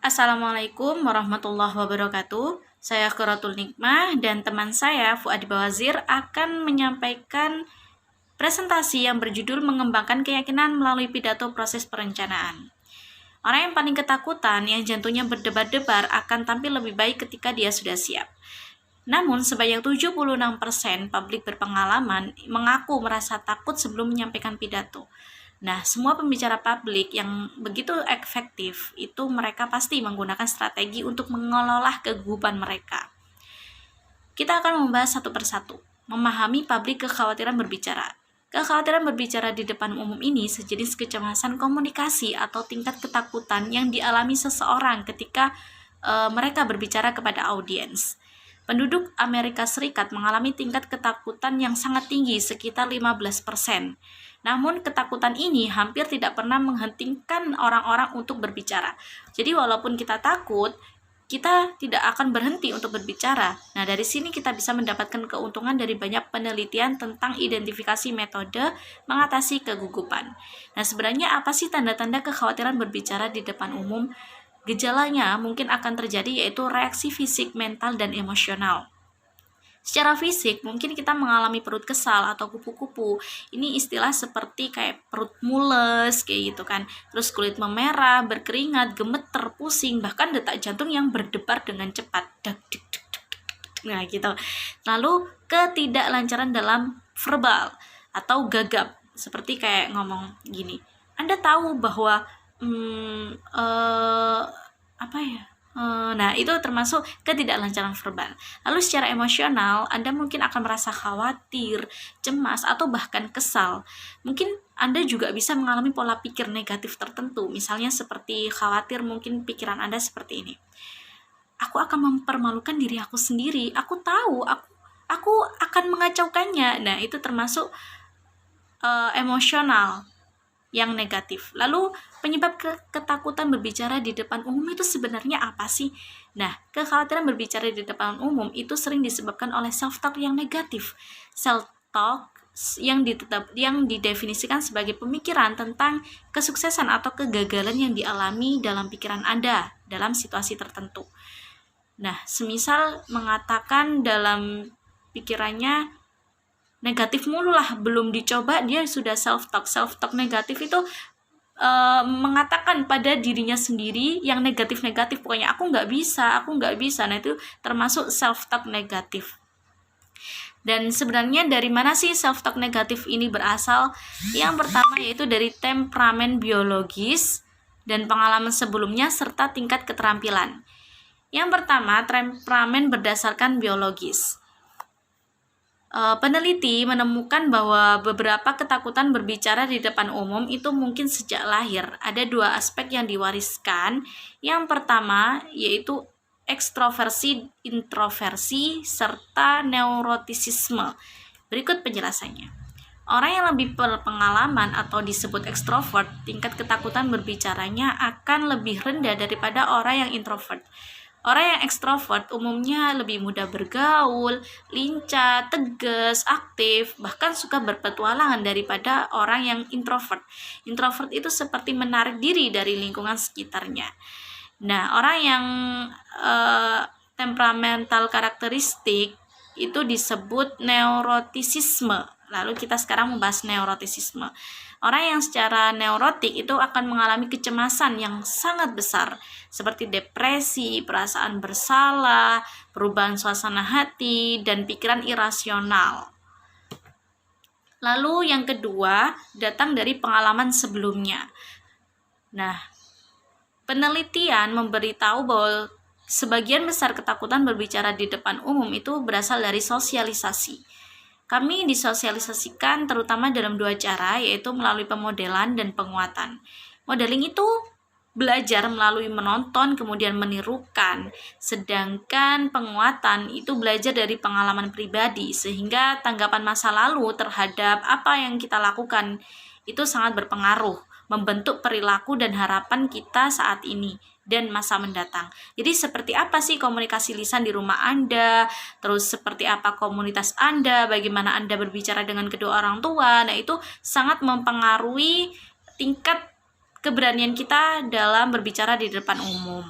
Assalamualaikum warahmatullahi wabarakatuh. Saya Quratul Nikmah dan teman saya Fuad Bawazir akan menyampaikan presentasi yang berjudul Mengembangkan Keyakinan Melalui Pidato Proses Perencanaan. Orang yang paling ketakutan, yang jantungnya berdebar-debar akan tampil lebih baik ketika dia sudah siap. Namun, sebanyak 76% publik berpengalaman mengaku merasa takut sebelum menyampaikan pidato. Nah, semua pembicara publik yang begitu efektif itu mereka pasti menggunakan strategi untuk mengelola kegugupan mereka. Kita akan membahas satu persatu, memahami publik kekhawatiran berbicara. Kekhawatiran berbicara di depan umum ini sejenis kecemasan komunikasi atau tingkat ketakutan yang dialami seseorang ketika mereka berbicara kepada audiens. Penduduk Amerika Serikat mengalami tingkat ketakutan yang sangat tinggi, sekitar 15%. Namun ketakutan ini hampir tidak pernah menghentikan orang-orang untuk berbicara. Jadi walaupun kita takut, kita tidak akan berhenti untuk berbicara. Nah, dari sini kita bisa mendapatkan keuntungan dari banyak penelitian tentang identifikasi metode mengatasi kegugupan. Nah, sebenarnya apa sih tanda-tanda kekhawatiran berbicara di depan umum? Gejalanya mungkin akan terjadi yaitu reaksi fisik, mental, dan emosional. Secara fisik, mungkin kita mengalami perut kesal atau kupu-kupu. Ini istilah seperti kayak perut mules, kayak gitu kan. Terus kulit memerah, berkeringat, gemeter, pusing, bahkan detak jantung yang berdebar dengan cepat. Nah, gitu. Lalu, ketidaklancaran dalam verbal atau gagap. Seperti kayak ngomong gini. Anda tahu bahwa Nah, itu termasuk ketidaklancaran verbal. Lalu secara emosional, Anda mungkin akan merasa khawatir, cemas, atau bahkan kesal. Mungkin Anda juga bisa mengalami pola pikir negatif tertentu, misalnya seperti khawatir, mungkin pikiran Anda seperti ini. Aku akan mempermalukan diri aku sendiri. Aku tahu, aku akan mengacaukannya. Nah, itu termasuk emosional yang negatif. Lalu penyebab ketakutan berbicara di depan umum itu sebenarnya apa sih? Nah, kekhawatiran berbicara di depan umum itu sering disebabkan oleh self-talk yang negatif. Self-talk yang didefinisikan sebagai pemikiran tentang kesuksesan atau kegagalan yang dialami dalam pikiran Anda dalam situasi tertentu. Nah, semisal mengatakan dalam pikirannya negatif mulu lah, belum dicoba dia sudah self-talk negatif itu mengatakan pada dirinya sendiri yang negatif-negatif, pokoknya aku nggak bisa. Nah, itu termasuk self-talk negatif. Dan sebenarnya dari mana sih self-talk negatif ini berasal? Yang pertama yaitu dari temperamen biologis dan pengalaman sebelumnya serta tingkat keterampilan. Yang pertama, temperamen berdasarkan biologis. Peneliti menemukan bahwa beberapa ketakutan berbicara di depan umum itu mungkin sejak lahir. Ada dua aspek yang diwariskan. Yang pertama yaitu ekstroversi, introversi, serta neurotisisme. Berikut penjelasannya. Orang yang lebih berpengalaman atau disebut ekstrovert, tingkat ketakutan berbicaranya akan lebih rendah daripada orang yang introvert. Orang yang ekstrovert umumnya lebih mudah bergaul, lincah, tegas, aktif, bahkan suka berpetualangan daripada orang yang introvert. Introvert itu seperti menarik diri dari lingkungan sekitarnya. Nah, orang yang temperamental karakteristik itu disebut neurotisisme. Lalu kita sekarang membahas neurotisisme. Orang yang secara neurotik itu akan mengalami kecemasan yang sangat besar, seperti depresi, perasaan bersalah, perubahan suasana hati, dan pikiran irasional. Lalu yang kedua, datang dari pengalaman sebelumnya. Nah, penelitian memberitahu bahwa sebagian besar ketakutan berbicara di depan umum itu berasal dari sosialisasi. Kami disosialisasikan terutama dalam dua cara, yaitu melalui pemodelan dan penguatan. Modeling itu belajar melalui menonton kemudian menirukan, sedangkan penguatan itu belajar dari pengalaman pribadi, sehingga tanggapan masa lalu terhadap apa yang kita lakukan itu sangat berpengaruh, membentuk perilaku dan harapan kita saat ini dan masa mendatang. Jadi seperti apa sih komunikasi lisan di rumah Anda, terus seperti apa komunitas Anda, bagaimana Anda berbicara dengan kedua orang tua. Nah, itu sangat mempengaruhi tingkat keberanian kita dalam berbicara di depan umum.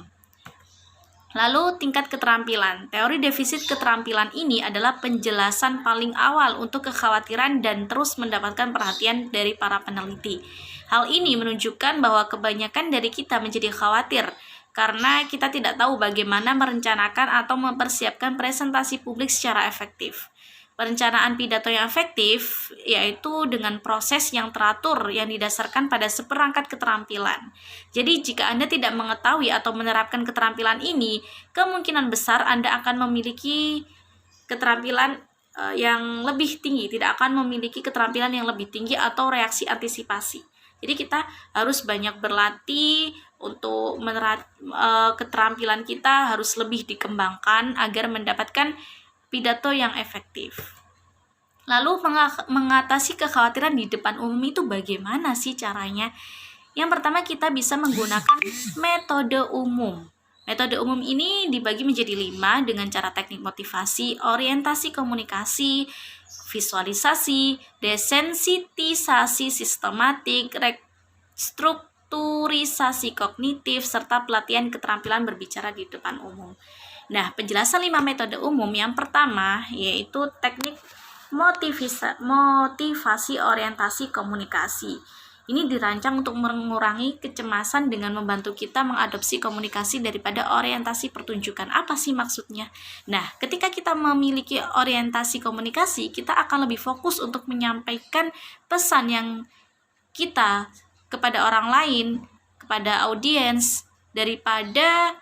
Lalu tingkat keterampilan. Teori defisit keterampilan ini adalah penjelasan paling awal untuk kekhawatiran dan terus mendapatkan perhatian dari para peneliti. Hal ini menunjukkan bahwa kebanyakan dari kita menjadi khawatir karena kita tidak tahu bagaimana merencanakan atau mempersiapkan presentasi publik secara efektif. Perencanaan pidato yang efektif yaitu dengan proses yang teratur yang didasarkan pada seperangkat keterampilan. Jadi jika Anda tidak mengetahui atau menerapkan keterampilan ini, kemungkinan besar Anda akan memiliki keterampilan yang lebih tinggi, tidak akan memiliki keterampilan yang lebih tinggi atau reaksi antisipasi. Jadi kita harus banyak berlatih untuk keterampilan kita harus lebih dikembangkan agar mendapatkan pidato yang efektif. Lalu mengatasi kekhawatiran di depan umum itu bagaimana sih caranya? Yang pertama kita bisa menggunakan metode umum. Metode umum ini dibagi menjadi 5 dengan cara teknik motivasi, orientasi komunikasi, visualisasi, desensitisasi sistematik, restrukturisasi kognitif, serta pelatihan keterampilan berbicara di depan umum. Nah, penjelasan 5 metode umum yang pertama yaitu teknik motivasi orientasi komunikasi. Ini dirancang untuk mengurangi kecemasan dengan membantu kita mengadopsi komunikasi daripada orientasi pertunjukan. Apa sih maksudnya? Nah, ketika kita memiliki orientasi komunikasi, kita akan lebih fokus untuk menyampaikan pesan yang kita kepada orang lain, kepada audiens, daripada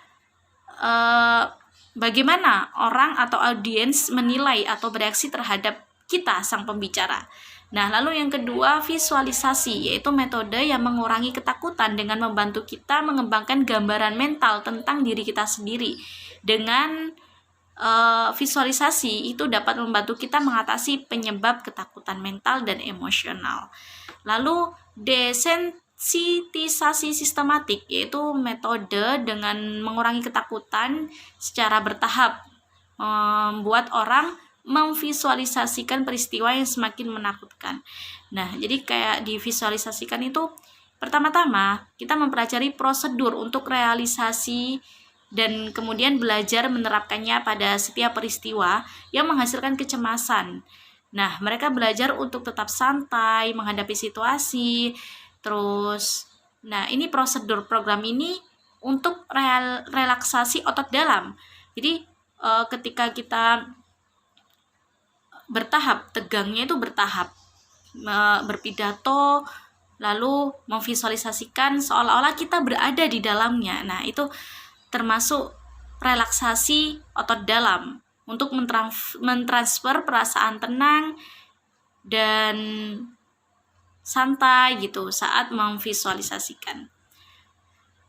bagaimana orang atau audiens menilai atau bereaksi terhadap kita, sang pembicara. Nah, lalu yang kedua, visualisasi, yaitu metode yang mengurangi ketakutan dengan membantu kita mengembangkan gambaran mental tentang diri kita sendiri. Dengan visualisasi itu dapat membantu kita mengatasi penyebab ketakutan mental dan emosional. Lalu desensitisasi sistematik, yaitu metode dengan mengurangi ketakutan secara bertahap, membuat orang memvisualisasikan peristiwa yang semakin menakutkan. Nah, jadi kayak divisualisasikan itu pertama-tama kita mempelajari prosedur untuk realisasi dan kemudian belajar menerapkannya pada setiap peristiwa yang menghasilkan kecemasan. Nah, mereka belajar untuk tetap santai menghadapi situasi. Terus, nah ini prosedur program ini untuk relaksasi otot dalam. Jadi ketika kita bertahap, tegangnya itu bertahap, berpidato, lalu memvisualisasikan seolah-olah kita berada di dalamnya. Nah, itu termasuk relaksasi otot dalam untuk mentransfer perasaan tenang dan santai gitu saat memvisualisasikan.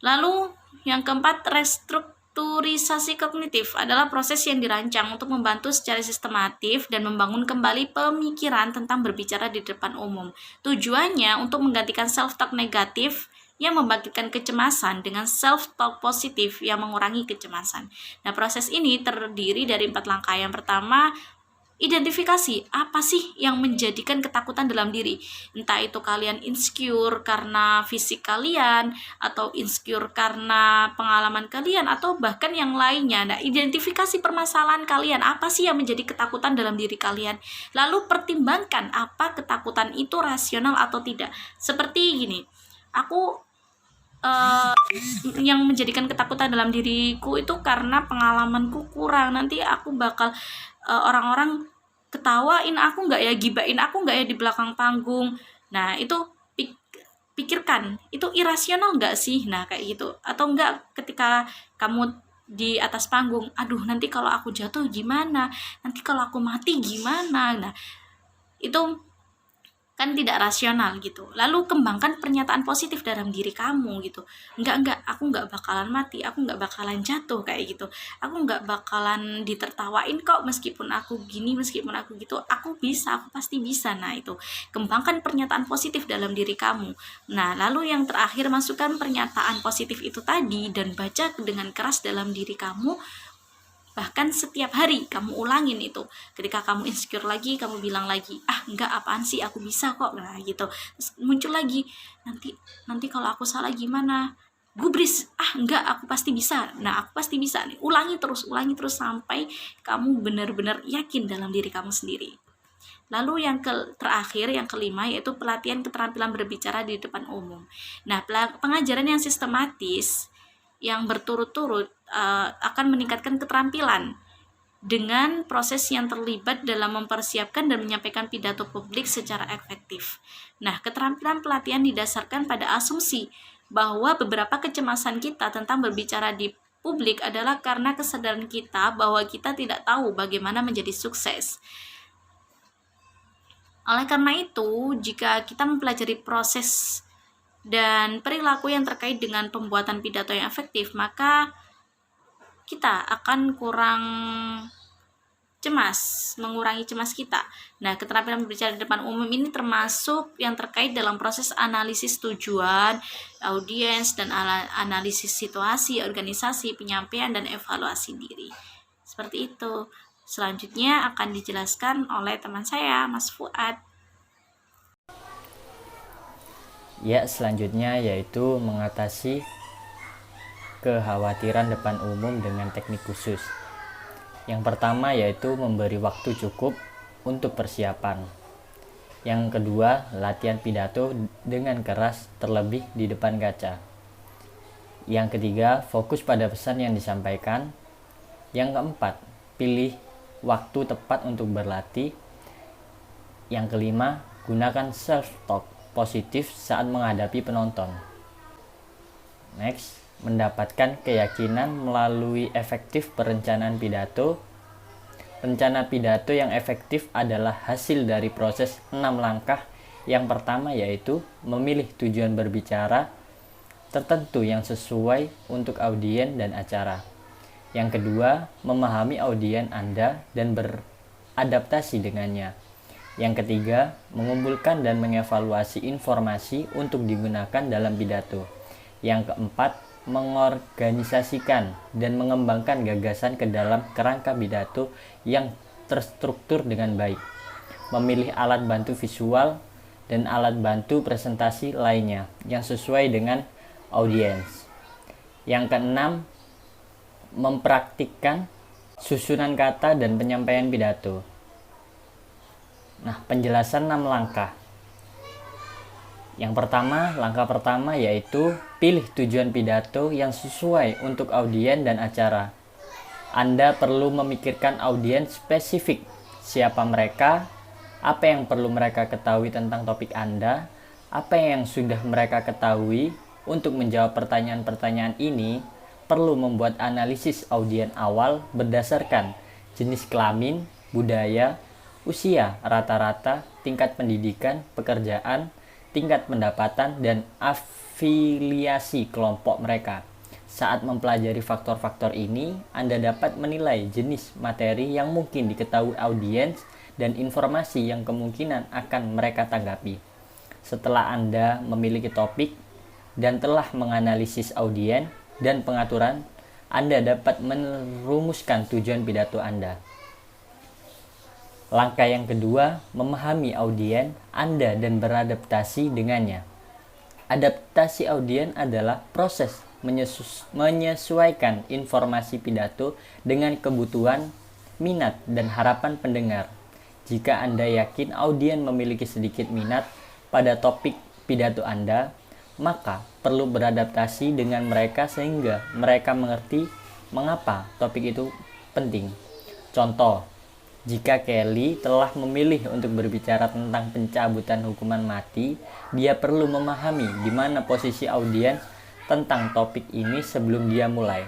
Lalu yang keempat, restrukturisasi kognitif adalah proses yang dirancang untuk membantu secara sistematif dan membangun kembali pemikiran tentang berbicara di depan umum. Tujuannya untuk menggantikan self-talk negatif yang membangkitkan kecemasan dengan self-talk positif yang mengurangi kecemasan. Nah, proses ini terdiri dari 4 langkah. Yang pertama, identifikasi apa sih yang menjadikan ketakutan dalam diri. Entah itu kalian insecure karena fisik kalian, atau insecure karena pengalaman kalian, atau bahkan yang lainnya. Nah, identifikasi permasalahan kalian, apa sih yang menjadi ketakutan dalam diri kalian. Lalu pertimbangkan apa ketakutan itu rasional atau tidak. Seperti gini, aku yang menjadikan ketakutan dalam diriku itu karena pengalamanku kurang. Nanti aku bakal orang-orang ketawain aku nggak ya, gibain aku nggak ya di belakang panggung. Nah, itu pikirkan, itu irasional nggak sih? Nah, kayak gitu. Atau enggak ketika kamu di atas panggung, aduh nanti kalau aku jatuh gimana? Nanti kalau aku mati gimana? Nah, itu kan tidak rasional gitu. Lalu kembangkan pernyataan positif dalam diri kamu gitu. Enggak, aku enggak bakalan mati, aku enggak bakalan jatuh kayak gitu. Aku enggak bakalan ditertawain kok meskipun aku gini, meskipun aku gitu. Aku bisa, aku pasti bisa. Nah, itu kembangkan pernyataan positif dalam diri kamu. Nah, lalu yang terakhir, masukkan pernyataan positif itu tadi dan baca dengan keras dalam diri kamu. Bahkan setiap hari kamu ulangin itu. Ketika kamu insecure lagi, kamu bilang lagi, enggak, apaan sih, aku bisa kok. Nah gitu. Terus muncul lagi, nanti kalau aku salah gimana? gubris, enggak, aku pasti bisa. Nah, aku pasti bisa nih. Ulangi terus sampai kamu benar-benar yakin dalam diri kamu sendiri. Lalu yang terakhir, yang kelima, yaitu pelatihan keterampilan berbicara di depan umum. Nah, pengajaran yang sistematis yang berturut-turut akan meningkatkan keterampilan dengan proses yang terlibat dalam mempersiapkan dan menyampaikan pidato publik secara efektif. Nah, keterampilan pelatihan didasarkan pada asumsi bahwa beberapa kecemasan kita tentang berbicara di publik adalah karena kesadaran kita bahwa kita tidak tahu bagaimana menjadi sukses. Oleh karena itu, jika kita mempelajari proses dan perilaku yang terkait dengan pembuatan pidato yang efektif, maka kita akan kurang cemas, mengurangi cemas kita. Nah, keterampilan berbicara di depan umum ini termasuk yang terkait dalam proses analisis tujuan, audiens, dan analisis situasi, organisasi, penyampaian, dan evaluasi diri. Seperti itu. Selanjutnya akan dijelaskan oleh teman saya, Mas Fuad. Ya, selanjutnya yaitu mengatasi kekhawatiran depan umum dengan teknik khusus. Yang pertama yaitu memberi waktu cukup untuk persiapan. Yang kedua, latihan pidato dengan keras terlebih di depan kaca. Yang ketiga, fokus pada pesan yang disampaikan. Yang keempat, pilih waktu tepat untuk berlatih. Yang kelima, gunakan self-talk positif saat menghadapi penonton. Next, mendapatkan keyakinan melalui efektif perencanaan pidato. Rencana pidato yang efektif adalah hasil dari proses 6 langkah. Yang pertama yaitu memilih tujuan berbicara tertentu yang sesuai untuk audiens dan acara. Yang kedua, memahami audiens Anda dan beradaptasi dengannya. Yang ketiga, mengumpulkan dan mengevaluasi informasi untuk digunakan dalam pidato. Yang keempat, mengorganisasikan dan mengembangkan gagasan ke dalam kerangka pidato yang terstruktur dengan baik. Memilih alat bantu visual dan alat bantu presentasi lainnya yang sesuai dengan audiens. Yang keenam, mempraktikkan susunan kata dan penyampaian pidato. Nah, penjelasan 6 langkah. Yang pertama, langkah pertama yaitu pilih tujuan pidato yang sesuai untuk audiens dan acara. Anda perlu memikirkan audiens spesifik, siapa mereka, apa yang perlu mereka ketahui tentang topik Anda, apa yang sudah mereka ketahui. Untuk menjawab pertanyaan-pertanyaan ini, perlu membuat analisis audiens awal berdasarkan jenis kelamin, budaya, usia rata-rata, tingkat pendidikan, pekerjaan, tingkat pendapatan, dan afiliasi kelompok mereka. Saat mempelajari faktor-faktor ini, Anda dapat menilai jenis materi yang mungkin diketahui audiens dan informasi yang kemungkinan akan mereka tanggapi. Setelah Anda memiliki topik dan telah menganalisis audiens dan pengaturan, Anda dapat merumuskan tujuan pidato Anda. Langkah yang kedua, memahami audiens Anda dan beradaptasi dengannya. Adaptasi audiens adalah proses menyesuaikan informasi pidato dengan kebutuhan, minat, dan harapan pendengar. Jika Anda yakin audiens memiliki sedikit minat pada topik pidato Anda, maka perlu beradaptasi dengan mereka sehingga mereka mengerti mengapa topik itu penting. Contoh, jika Kelly telah memilih untuk berbicara tentang pencabutan hukuman mati, dia perlu memahami di mana posisi audiens tentang topik ini sebelum dia mulai.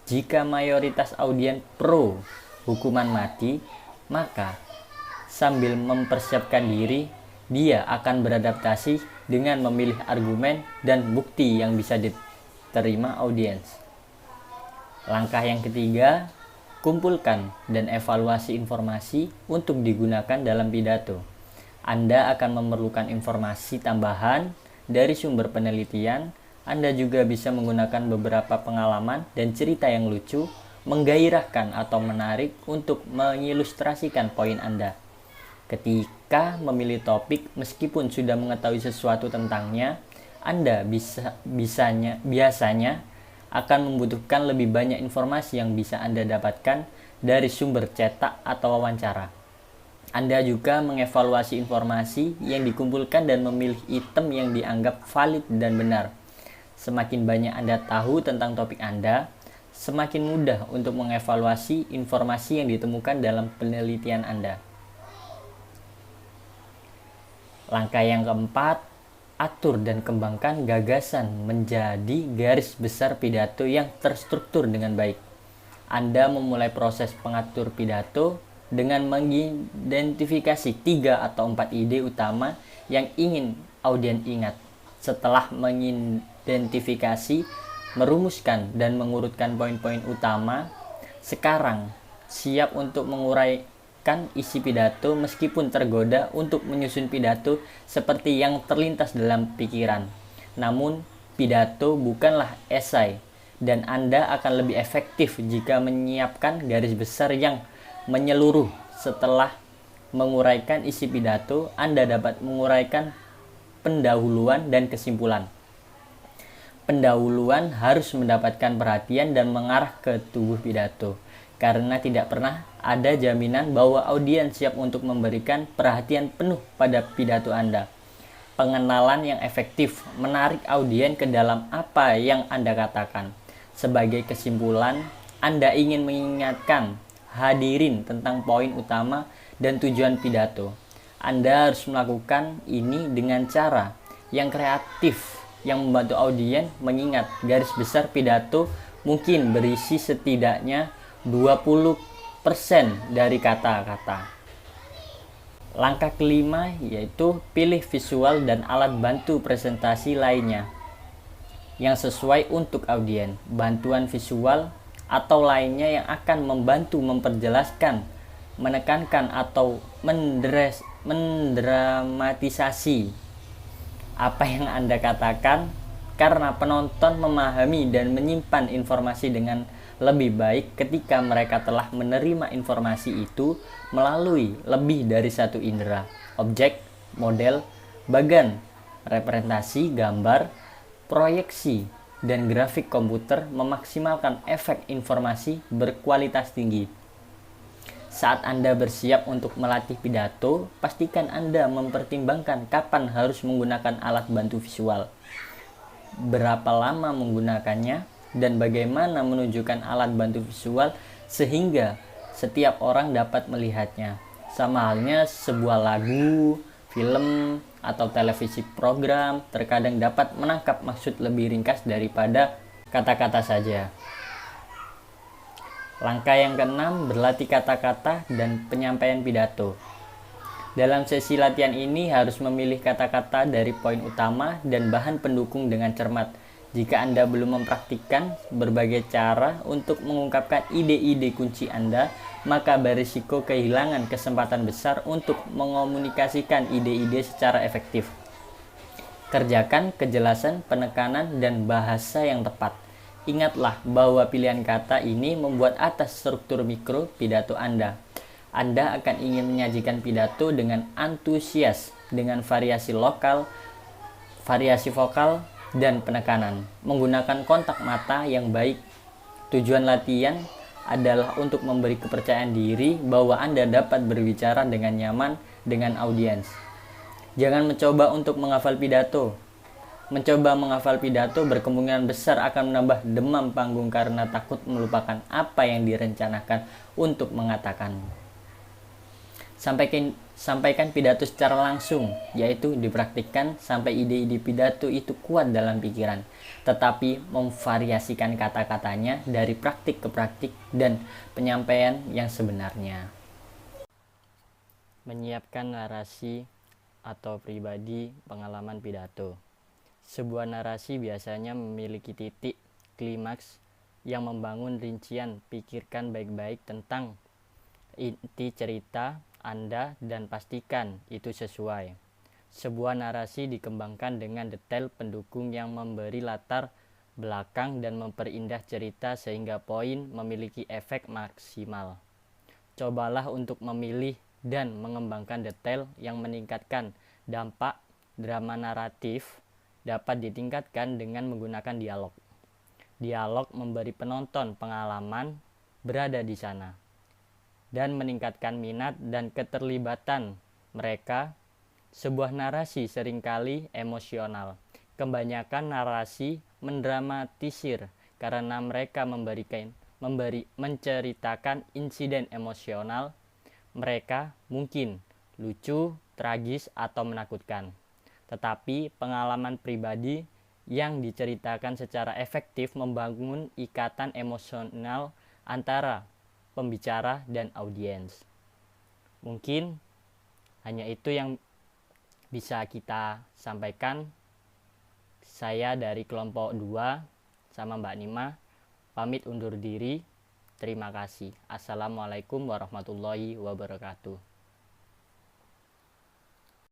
Jika mayoritas audiens pro hukuman mati, maka sambil mempersiapkan diri, dia akan beradaptasi dengan memilih argumen dan bukti yang bisa diterima audiens. Langkah yang ketiga, kumpulkan dan evaluasi informasi untuk digunakan dalam pidato. Anda akan memerlukan informasi tambahan dari sumber penelitian. Anda juga bisa menggunakan beberapa pengalaman dan cerita yang lucu, menggairahkan atau menarik untuk mengilustrasikan poin Anda. Ketika memilih topik, meskipun sudah mengetahui sesuatu tentangnya, Anda biasanya akan membutuhkan lebih banyak informasi yang bisa Anda dapatkan dari sumber cetak atau wawancara. Anda juga mengevaluasi informasi yang dikumpulkan dan memilih item yang dianggap valid dan benar. Semakin banyak Anda tahu tentang topik Anda, semakin mudah untuk mengevaluasi informasi yang ditemukan dalam penelitian Anda. Langkah yang keempat, atur dan kembangkan gagasan menjadi garis besar pidato yang terstruktur dengan baik. Anda memulai proses pengatur pidato dengan mengidentifikasi 3 atau 4 ide utama yang ingin audiens ingat. Setelah mengidentifikasi, merumuskan dan mengurutkan poin-poin utama, sekarang siap untuk menguraikan isi pidato meskipun tergoda untuk menyusun pidato seperti yang terlintas dalam pikiran. Namun, pidato bukanlah esai, dan Anda akan lebih efektif jika menyiapkan garis besar yang menyeluruh. Setelah menguraikan isi pidato, Anda dapat menguraikan pendahuluan dan kesimpulan. Pendahuluan harus mendapatkan perhatian dan mengarah ke tubuh pidato, karena tidak pernah ada jaminan bahwa audiens siap untuk memberikan perhatian penuh pada pidato Anda. Pengenalan yang efektif menarik audiens ke dalam apa yang Anda katakan. Sebagai kesimpulan, Anda ingin mengingatkan hadirin tentang poin utama dan tujuan pidato. Anda harus melakukan ini dengan cara yang kreatif yang membantu audiens mengingat garis besar pidato mungkin berisi setidaknya 20% dari kata-kata. Langkah kelima yaitu pilih visual dan alat bantu presentasi lainnya yang sesuai untuk audiens. Bantuan visual atau lainnya yang akan membantu memperjelaskan, menekankan atau mendramatisasi apa yang Anda katakan, karena penonton memahami dan menyimpan informasi dengan lebih baik ketika mereka telah menerima informasi itu melalui lebih dari satu indera, objek, model, bagan, representasi, gambar, proyeksi, dan grafik komputer memaksimalkan efek informasi berkualitas tinggi. Saat Anda bersiap untuk melatih pidato, pastikan Anda mempertimbangkan kapan harus menggunakan alat bantu visual, berapa lama menggunakannya, dan bagaimana menunjukkan alat bantu visual sehingga setiap orang dapat melihatnya. Sama halnya sebuah lagu, film, atau televisi program terkadang dapat menangkap maksud lebih ringkas daripada kata-kata saja. Langkah yang keenam, berlatih kata-kata dan penyampaian pidato. Dalam sesi latihan ini harus memilih kata-kata dari poin utama dan bahan pendukung dengan cermat. Jika Anda belum mempraktikkan berbagai cara untuk mengungkapkan ide-ide kunci Anda, maka berisiko kehilangan kesempatan besar untuk mengomunikasikan ide-ide secara efektif. Kerjakan kejelasan, penekanan, dan bahasa yang tepat. Ingatlah bahwa pilihan kata ini membuat atas struktur mikro pidato Anda. Anda akan ingin menyajikan pidato dengan antusias, dengan variasi lokal, variasi vokal, dan penekanan. Menggunakan kontak mata yang baik. Tujuan latihan adalah untuk memberi kepercayaan diri bahwa Anda dapat berbicara dengan nyaman dengan audiens. Jangan mencoba untuk menghafal pidato. Mencoba menghafal pidato berkemungkinan besar akan menambah demam panggung karena takut melupakan apa yang direncanakan untuk mengatakan. Sampaikan pidato secara langsung, yaitu dipraktikkan sampai ide-ide pidato itu kuat dalam pikiran, tetapi memvariasikan kata-katanya dari praktik ke praktik dan penyampaian yang sebenarnya. Menyiapkan narasi atau pribadi pengalaman pidato. Sebuah narasi biasanya memiliki titik klimaks yang membangun rincian. Pikirkan baik-baik tentang inti cerita Anda dan pastikan itu sesuai. Sebuah narasi dikembangkan dengan detail pendukung yang memberi latar belakang dan memperindah cerita sehingga poin memiliki efek maksimal. Cobalah untuk memilih dan mengembangkan detail yang meningkatkan dampak drama naratif dapat ditingkatkan dengan menggunakan dialog. Dialog memberi penonton pengalaman berada di sana dan meningkatkan minat dan keterlibatan mereka. Sebuah narasi seringkali emosional. Kebanyakan narasi mendramatisir karena mereka menceritakan insiden emosional mereka, mungkin lucu, tragis, atau menakutkan. Tetapi pengalaman pribadi yang diceritakan secara efektif membangun ikatan emosional antara pembicara dan audiens. Mungkin hanya itu yang bisa kita sampaikan. Saya dari kelompok 2 sama Mbak Nima pamit undur diri. Terima kasih. Assalamualaikum warahmatullahi wabarakatuh.